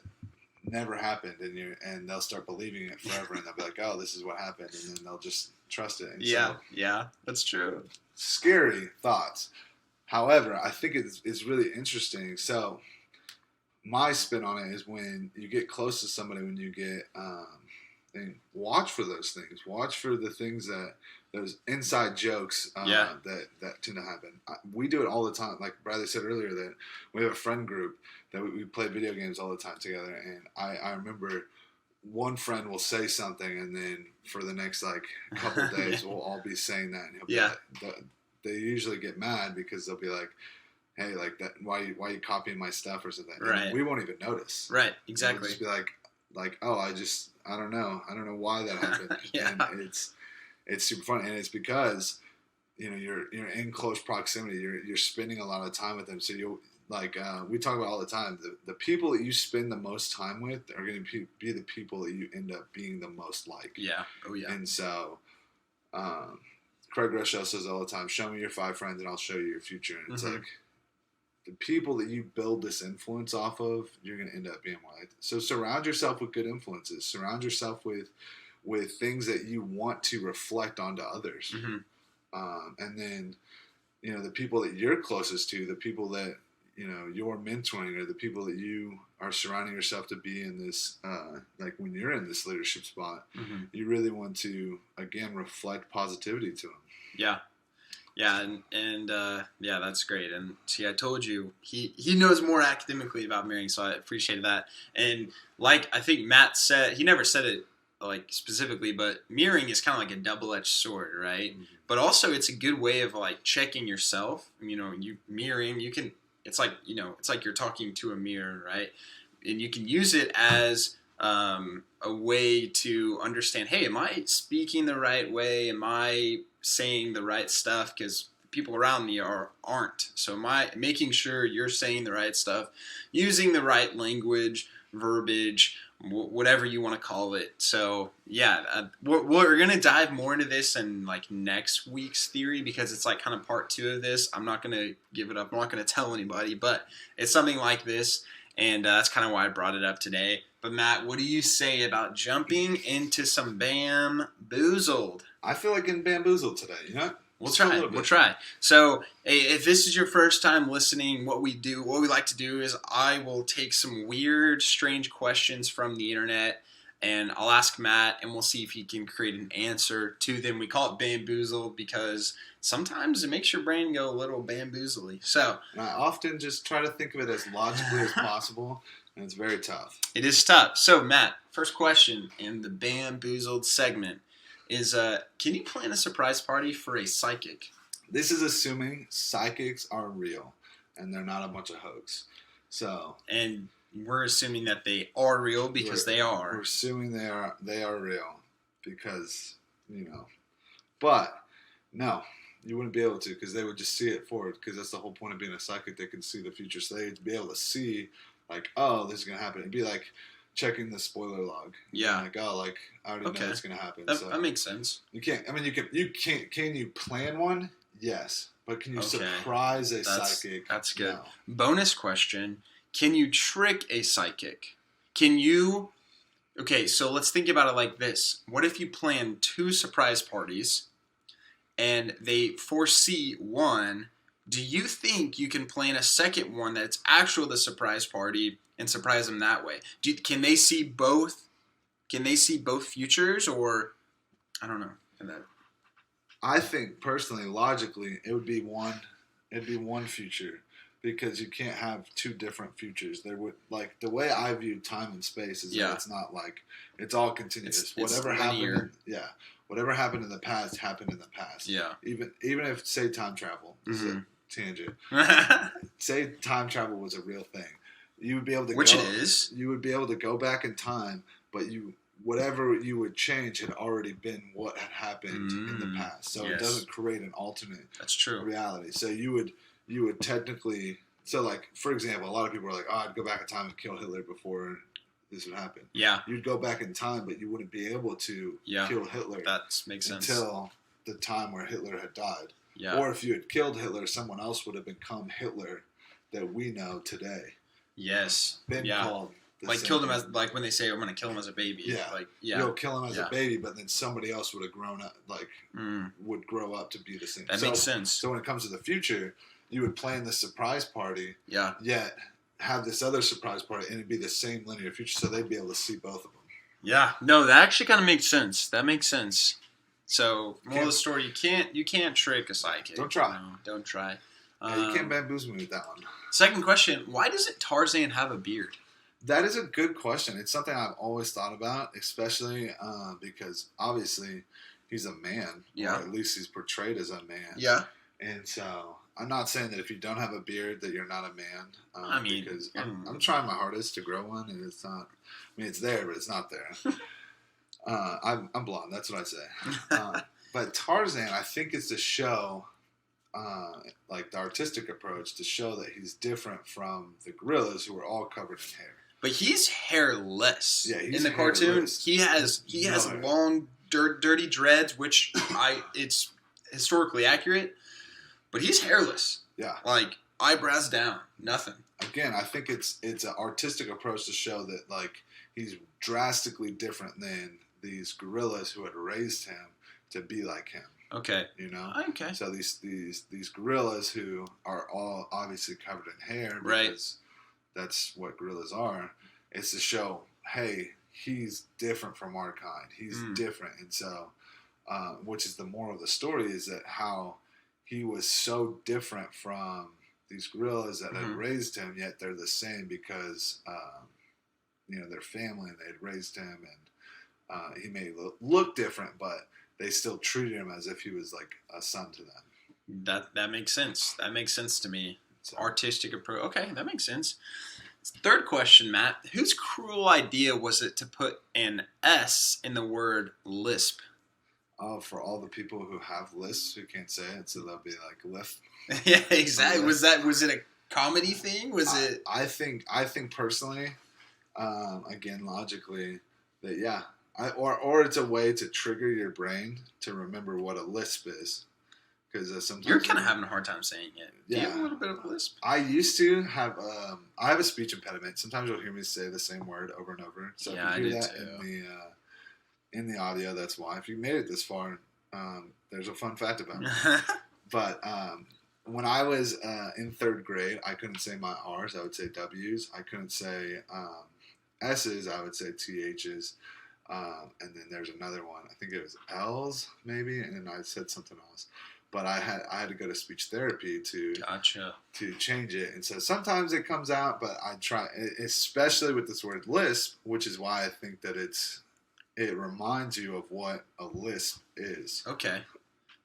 never happened, and they'll start believing it forever, and they'll be like, oh, this is what happened, and then they'll just trust it. And so, that's true. Scary thoughts. However, I think it's really interesting. So my spin on it is when you get close to somebody, when you get and watch for those things. Watch for the things those inside jokes that tend to happen. We do it all the time. Like Bradley said earlier, that we have a friend group that we play video games all the time together. And I remember one friend will say something, and then for the next like couple of days, we'll all be saying that. And he'll be like, they usually get mad because they'll be like, hey, like that, why are you copying my stuff or something? Right. And we won't even notice. Right. Exactly. We'll just be like, oh, I don't know why that happened. And it's super fun, and it's because you're in close proximity. You're spending a lot of time with them. So you like we talk about all the time. The people that you spend the most time with are going to be the people that you end up being the most like. Yeah. Oh yeah. And so, Craig Rochelle says all the time, "Show me your 5 friends, and I'll show you your future." And it's like the people that you build this influence off of, you're going to end up being more like. So surround yourself with good influences. Surround yourself with things that you want to reflect onto others. And then, the people that you're closest to, the people that, you're mentoring, or the people that you are surrounding yourself to be in this, like when you're in this leadership spot, you really want to, again, reflect positivity to them. Yeah. Yeah, and that's great. And see, I told you, he knows more academically about mirroring, so I appreciated that. And like I think Matt said, he never said it like specifically, but mirroring is kind of like a double-edged sword, right? But also it's a good way of like checking yourself. You mirroring, you can. It's like it's like you're talking to a mirror, right? And you can use it as a way to understand, hey, am I speaking the right way? Am I saying the right stuff? Because people around me aren't. So am I making sure you're saying the right stuff, using the right language, verbiage, whatever you want to call it. So we're going to dive more into this in like next week's theory, because it's like kind of part 2 of this. I'm not going to give it up. I'm not going to tell anybody, but it's something like this. And that's kind of why I brought it up today. But Matt, what do you say about jumping into some Bamboozled? I feel like in Bamboozled today, We'll try. So if this is your first time listening, what we like to do is I will take some weird, strange questions from the internet, and I'll ask Matt, and we'll see if he can create an answer to them. We call it Bamboozled because sometimes it makes your brain go a little bamboozly. So and I often just try to think of it as logically as possible, and it's very tough. It is tough. So Matt, first question in the Bamboozled segment is, can you plan a surprise party for a psychic? This is assuming psychics are real and they're not a bunch of hoax. So. And we're assuming that they are real because they are. We're assuming they are real because, but no, you wouldn't be able to because they would just see it forward because that's the whole point of being a psychic. They can see the future. So they'd be able to see like, oh, this is going to happen. It'd be like checking the spoiler log. Yeah. Like, oh, like I already know it's going to happen. That makes sense. You can't, I mean, can you plan one? Yes. But can you surprise a psychic? That's good. No. Bonus question. Can you trick a psychic? Okay, so let's think about it like this. What if you plan 2 surprise parties and they foresee one? Do you think you can plan a second one that's actually the surprise party and surprise them that way? Can they see both? Can they see both futures, or I don't know. I think personally, logically, it would be one. It'd be one future. Because you can't have 2 different futures. There would the way I view time and space is that it's not like it's all continuous. Whatever happened, whatever happened in the past happened in the past. Yeah. Even if say time travel, this is a tangent. Say time travel was a real thing, you would be able to. Which it is. You would be able to go back in time, but whatever you would change had already been what had happened in the past. So it doesn't create an alternate. That's true. Reality. So you would technically, so like, for example, a lot of people are like, oh, I'd go back in time and kill Hitler before this would happen. Yeah. You'd go back in time, but you wouldn't be able to kill Hitler. That makes sense. Until the time where Hitler had died. Yeah. Or if you had killed Hitler, someone else would have become Hitler that we know today. Yes. Been called. Like killed him as, like when they say, I'm going to kill him as a baby. Yeah. Like, yeah. You'll kill him as a baby, but then somebody else would have grown up, would grow up to be the same. That makes sense. So when it comes to the future, you would plan the surprise party, yet have this other surprise party, and it'd be the same linear future, so they'd be able to see both of them. Yeah, no, that actually kind of makes sense. That makes sense. So, moral of the story: you can't trick a psychic. Don't try. No, don't try. You can't bamboozle me with that one. Second question: why doesn't Tarzan have a beard? That is a good question. It's something I've always thought about, especially because obviously he's a man, or at least he's portrayed as a man. Yeah. And so I'm not saying that if you don't have a beard that you're not a man. Because I'm trying my hardest to grow one, and it's not. I mean, it's there, but it's not there. I'm blonde. That's what I say. But Tarzan, I think, is to show, like the artistic approach, to show that he's different from the gorillas who are all covered in hair. But he's hairless. Yeah, he's in the cartoon. Hairless. He has long, dirty dreads, which it's historically accurate. But he's hairless. Yeah. Like, eyebrows down. Nothing. Again, I think it's an artistic approach to show that, like, he's drastically different than these gorillas who had raised him to be like him. Okay. You know? Okay. So these gorillas who are all obviously covered in hair because that's what gorillas are, it's to show, hey, he's different from our kind. He's different. And so, which is the moral of the story, is that how he was so different from these gorillas that had raised him, yet they're the same because, their family, and they had raised him, and he may look different, but they still treated him as if he was like a son to them. That makes sense. That makes sense to me. It's artistic approach. Okay, that makes sense. Third question, Matt. Whose cruel idea was it to put an S in the word lisp? Oh, for all the people who have lisps who can't say it, so they'll be like lisp. Yeah, exactly. Was it a comedy thing? I think personally, again logically, that or it's a way to trigger your brain to remember what a lisp is. Because sometimes you're kind of having a hard time saying it. Yeah. Do you have a little bit of a lisp? I used to have. I have a speech impediment. Sometimes you'll hear me say the same word over and over. So if you hear that in the audio, that's why. If you made it this far, there's a fun fact about it. But when I was in third grade, I couldn't say my R's. I would say W's. I couldn't say S's. I would say TH's. And then there's another one. I think it was L's maybe, and then I said something else. But I had to go to speech therapy to change it. And so sometimes it comes out, but I try, especially with this word lisp, which is why I think that it reminds you of what a lisp is. Okay.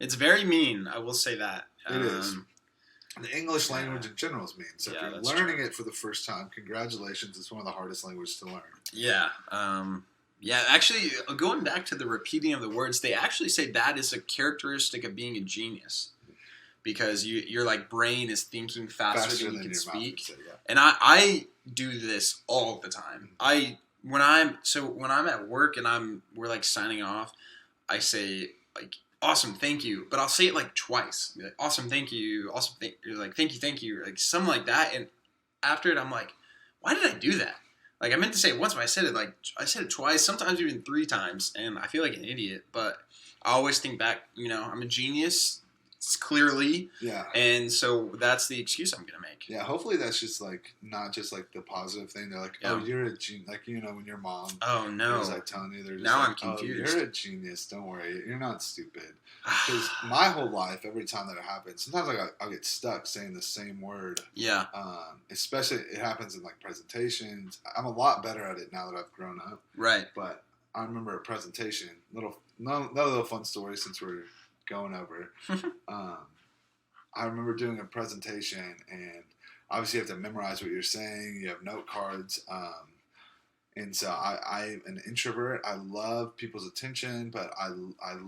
It's very mean, I will say that. It is. The English language in general is mean. So if you're learning it for the first time, congratulations. It's one of the hardest languages to learn. Yeah. Actually, going back to the repeating of the words, they actually say that is a characteristic of being a genius. Because your like brain is thinking faster than you can speak. Say, yeah. And I do this all the time. When I'm at work and we're like signing off, I say like awesome, thank you, but I'll say it like twice. Like, awesome, thank you, awesome, thank you, like something like that. And after it, I'm like, why did I do that? Like I meant to say it once, but I said it twice, sometimes even 3 times, and I feel like an idiot. But I always think back, I'm a genius. Clearly, yeah, and so that's the excuse I'm gonna make. Yeah, hopefully that's just like not just like the positive thing. They're like, oh, you're a genius. Like when your mom, oh no, is like telling you, they're just now like, I'm confused. Oh, you're a genius. Don't worry, you're not stupid. Because my whole life, every time that it happens, sometimes I'll get stuck saying the same word. Yeah. Especially it happens in like presentations. I'm a lot better at it now that I've grown up. Right. But I remember a presentation. Another little fun story since we're going over. I remember doing a presentation, and obviously you have to memorize what you're saying. You have note cards, and so I'm an introvert. I love people's attention, but I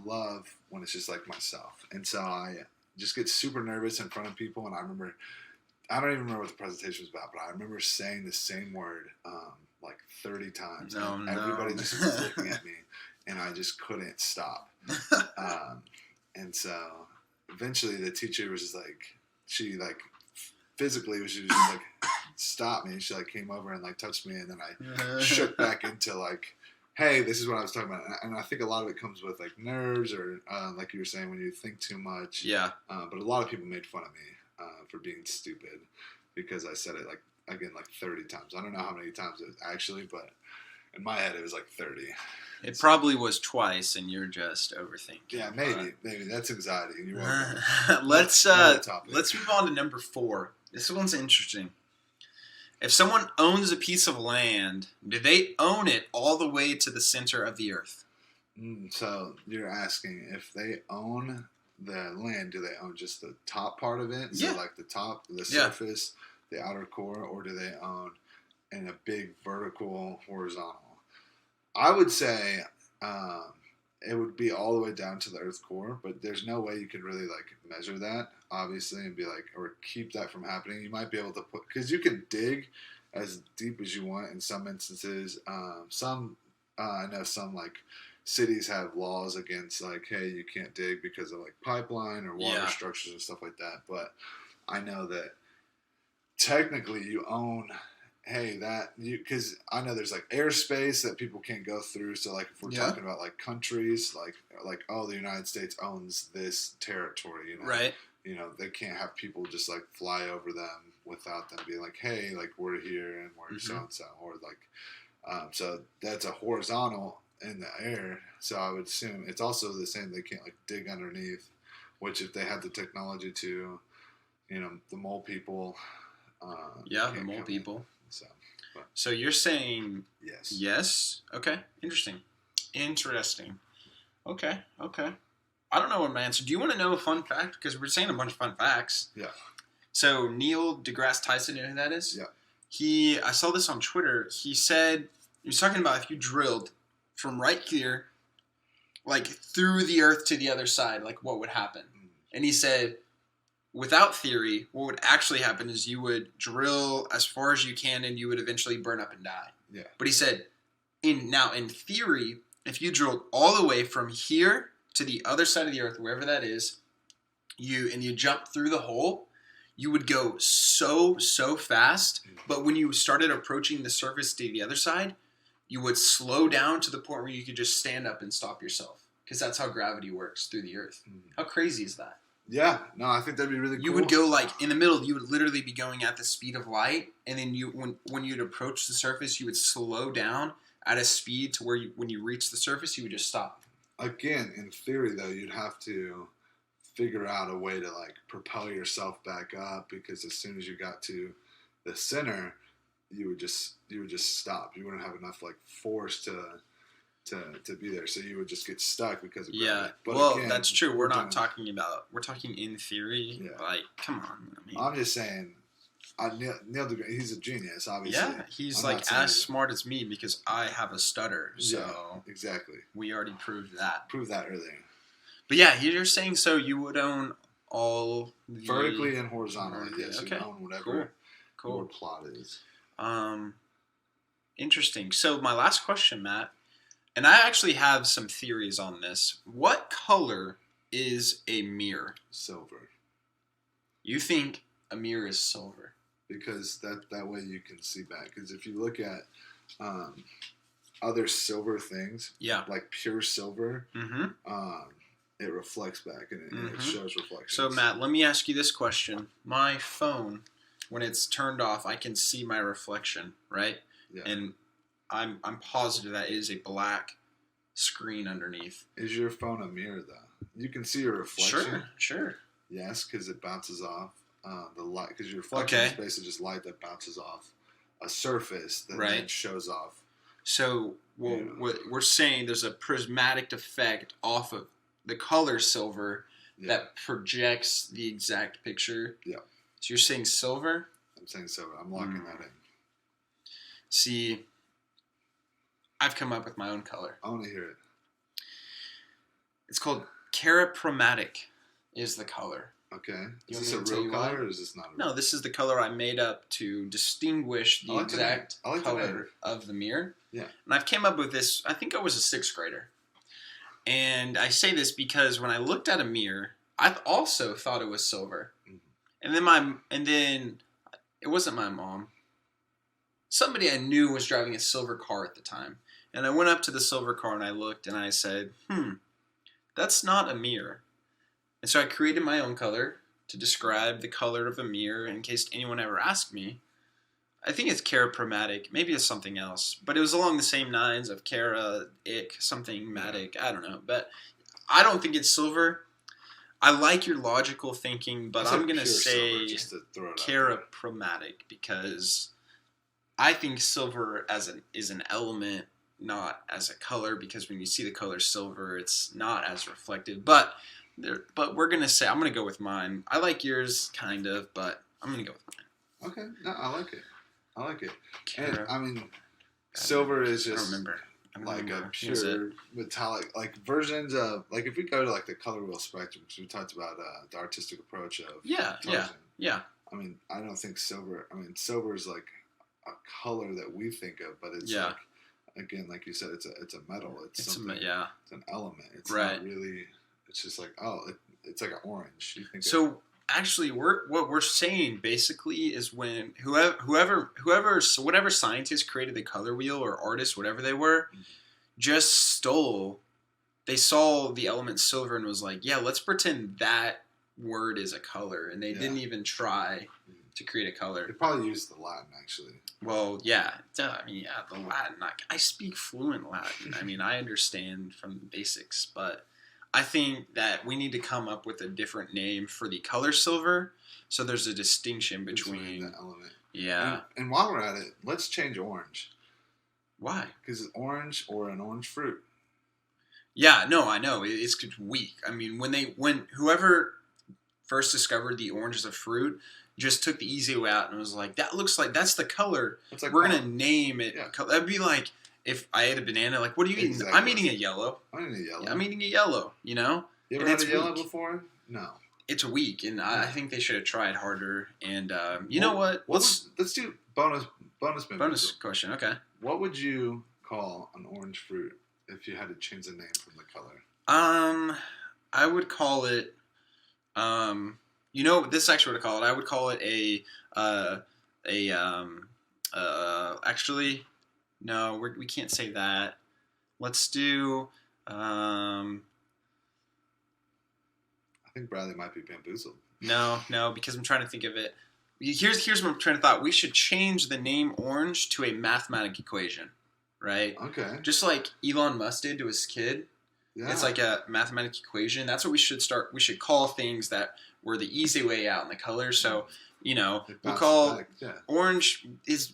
love when it's just like myself. And so I just get super nervous in front of people. And I don't even remember what the presentation was about, but I remember saying the same word like 30 times. And everybody just was looking at me, and I just couldn't stop. And so eventually the teacher was just like, she like physically was just like, stop me. She like came over and like touched me, and then I shook back into like, hey, this is what I was talking about. And I think a lot of it comes with like nerves or like you were saying, when you think too much. Yeah. But a lot of people made fun of me for being stupid because I said it like 30 times. I don't know how many times it was actually, but in my head it was like 30. It probably was twice, and you're just overthinking. Yeah, maybe that's anxiety. You're let's move on to number 4. This one's interesting. If someone owns a piece of land, do they own it all the way to the center of the earth? So you're asking if they own the land, do they own just the top part of it? So like the top, the surface, the outer core, or do they own in a big vertical horizontal? I would say it would be all the way down to the Earth's core, but there's no way you could really like measure that, obviously, and be like, or keep that from happening. You might be able to because you can dig as deep as you want in some instances. I know some like cities have laws against like, hey, you can't dig because of like pipeline or water structures and stuff like that. But I know that technically you own. Hey, because I know there's like airspace that people can't go through. So like if we're talking about like countries, like the United States owns this territory, right? They can't have people just like fly over them without them being like, hey, like we're here and we're so and so, or like, so that's a horizontal in the air. So I would assume it's also the same. They can't like dig underneath, which if they had the technology to, the mole people. The mole people. So you're saying yes? Yes. Okay. Interesting. Okay. I don't know what my answer. Do you want to know a fun fact? Because we're saying a bunch of fun facts. Yeah. So Neil deGrasse Tyson, you know who that is? Yeah. I saw this on Twitter. He said he was talking about if you drilled from right here, like through the Earth to the other side, like what would happen? And he said, without theory, what would actually happen is you would drill as far as you can and you would eventually burn up and die. Yeah. But he said, in theory, if you drilled all the way from here to the other side of the earth, wherever that is, you jump through the hole, you would go so fast. But when you started approaching the surface to the other side, you would slow down to the point where you could just stand up and stop yourself. Because that's how gravity works through the earth. How crazy is that? Yeah, no, I think that'd be really cool. You would go like in the middle. You would literally be going at the speed of light, and then when you'd approach the surface, you would slow down at a speed to where when you reach the surface, you would just stop. Again, in theory, though, you'd have to figure out a way to like propel yourself back up, because as soon as you got to the center, you would just stop. You wouldn't have enough like force to to be there. So you would just get stuck because of Yeah. gravity. But Well, again, that's true. We're talking in theory. Yeah. Like, come on. I mean, I'm just saying. Neil deGrasse, he's a genius, obviously. yeah, he's like as smart as me because I have a stutter. So exactly. We already proved that. Proved that earlier. But yeah, you're saying so you would own all vertically and horizontally. Yes, okay. You own whatever cool. your plot is. Interesting. So my last question, Matt, and I actually have some theories on this. What color is a mirror? Silver. You think a mirror is silver? Because that way you can see back. Because if you look at other silver things, like pure silver, it reflects back and it shows reflections. So Matt, let me ask you this question. My phone, when it's turned off, I can see my reflection, right? Yeah. And I'm positive that is a black screen underneath. Is your phone a mirror though? You can see your reflection. Sure. Yes, because it bounces off the light. Because your reflection is basically just light that bounces off a surface that then shows off. So what we're saying, there's a prismatic effect off of the color silver that projects the exact picture. Yeah. So you're saying silver? I'm saying silver. I'm locking that in. See, I've come up with my own color. I want to hear it. It's called chromatic is the color. Okay. Is this a real color or is this not a real? No, this is the color I made up to distinguish the exact color of the mirror. Yeah. And I've came up with this, I think I was a 6th grader. And I say this because when I looked at a mirror, I also thought it was silver. Mm-hmm. And then it wasn't my mom. Somebody I knew was driving a silver car at the time. And I went up to the silver car and I looked and I said, that's not a mirror. And so I created my own color to describe the color of a mirror in case anyone ever asked me. I think it's chromatic. Maybe it's something else. But it was along the same lines of something matic. I don't know. But I don't think it's silver. I like your logical thinking, but I'm going to say chromatic because I think silver is an element, not as a color, because when you see the color silver, it's not as reflective. But we're going to say, I'm going to go with mine. I like yours, kind of, but I'm going to go with mine. Okay. No, I like it. And, I mean, silver is just I don't remember. a pure metallic, like versions of, like if we go to like the color wheel spectrum, because we talked about the artistic approach of television. Yeah. I mean, I don't think silver is like a color that we think of, but it's like, again, like you said, it's a metal. It's something. It's an element. It's not really. It's just like it's like an orange. You think so? Actually, what we're saying basically is when whatever scientist created the color wheel or artist, whatever they were, just they saw the element silver and was like, yeah, let's pretend that word is a color, and they didn't even try to create a color. They probably used the Latin, actually. Well, yeah. I mean, the Latin. I speak fluent Latin. I mean, I understand from the basics, but I think that we need to come up with a different name for the color silver, so there's a distinction between the element. Yeah. And while we're at it, let's change orange. Why? Because it's orange or an orange fruit. Yeah, no, I know. It's weak. I mean, when whoever first discovered the orange as a fruit just took the easy way out and was like, that looks like that's the color. Like we're going to name it. Yeah. That'd be like if I ate a banana, like, what are you eating? Exactly. I'm eating a yellow. I'm eating a yellow. Yeah, I'm eating a yellow, you know? You ever had a yellow before? No. It's weak, and I think they should have tried harder. And you know what? Let's do bonus question, okay. What would you call an orange fruit if you had to change the name from the color? I would call it, this is actually what I call it. I would call it actually, no, we can't say that. Let's do, I think Bradley might be bamboozled. No, because I'm trying to think of it. Here's what I'm trying to thought. We should change the name orange to a mathematical equation, right? Okay. Just like Elon Musk did to his kid. Yeah. It's like a mathematical equation. That's what we should start. We should call things that were the easy way out in the color. So, we'll call orange is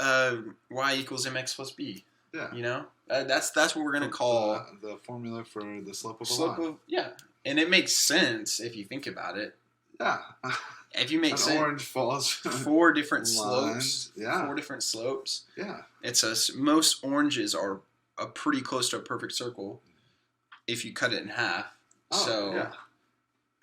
y equals mx plus b. Yeah. You know, that's what we're gonna call the formula for the slope of a line. Yeah, and it makes sense if you think about it. Yeah. If you make sense, orange falls 4 different slopes. Yeah. 4 different slopes. Yeah. Most oranges are pretty close to a perfect circle if you cut it in half. Oh, so, yeah.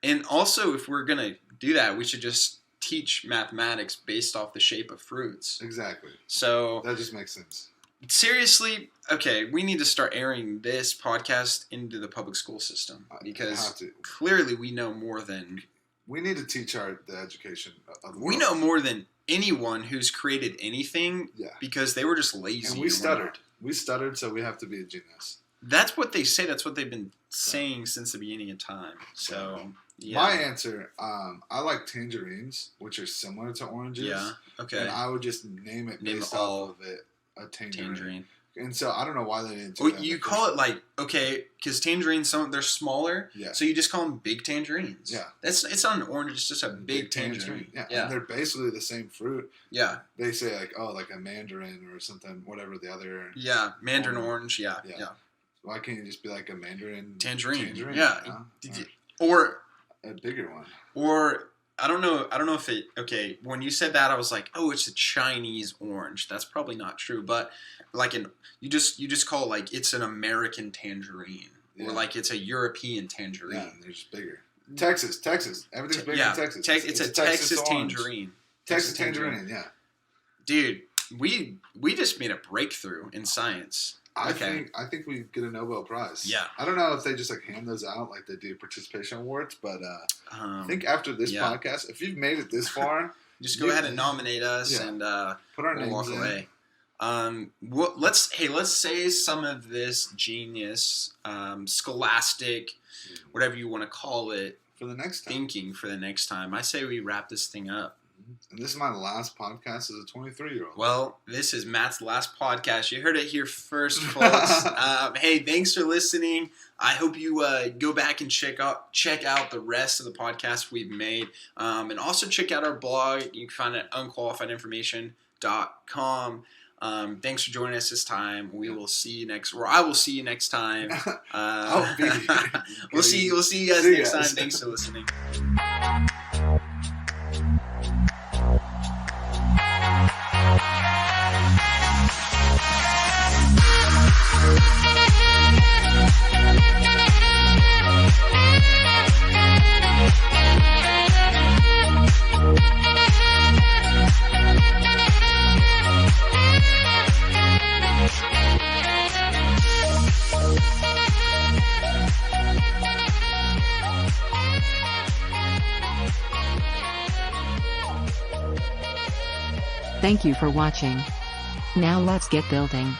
And also, if we're gonna do that, we should just teach mathematics based off the shape of fruits. Exactly. So that just makes sense. Seriously, okay, we need to start airing this podcast into the public school system because clearly we know more than... We need to teach the education of the world. We know more than anyone who's created anything because they were just lazy. And we stuttered. We stuttered, so we have to be a genius. That's what they say. That's what they've been saying since the beginning of time. So, yeah. My answer, I like tangerines, which are similar to oranges. Yeah, okay. And I would just name it based off of it. A tangerine. And so I don't know why they didn't do that. You call it like, okay, because tangerines, they're smaller, so you just call them big tangerines. Yeah. It's not an orange, it's just a big tangerine. Yeah. And they're basically the same fruit. Yeah. They say like, like a mandarin or something, whatever the other. Yeah, mandarin orange, yeah. Why can't you just be like a mandarin? Tangerine. Yeah. Or a bigger one. Or... I don't know if it... Okay, when you said that, I was like, oh, it's a Chinese orange. That's probably not true. But like you just call it like it's an American tangerine. Or like it's a European tangerine. Yeah, they're just bigger. Texas. Everything's bigger in Texas. It's a Texas tangerine. Texas tangerine, yeah. Dude, we just made a breakthrough in science. I think we get a Nobel Prize. Yeah. I don't know if they just like hand those out like they do participation awards, but I think after this podcast, if you've made it this far, just go ahead and nominate us and put our names walk away. Let's say some of this genius, scholastic, whatever you want to call it, for the next time. Thinking for the next time. I say we wrap this thing up. And this is my last podcast as a 23-year-old. Well, this is Matt's last podcast. You heard it here first, folks. Hey, thanks for listening. I hope you go back and check out the rest of the podcasts we've made. And also check out our blog. You can find it at unqualifiedinformation.com. Thanks for joining us this time. We will see you next, or I will see you next time. We'll see you guys next time. Thanks for listening. Thank you for watching. Now let's get building.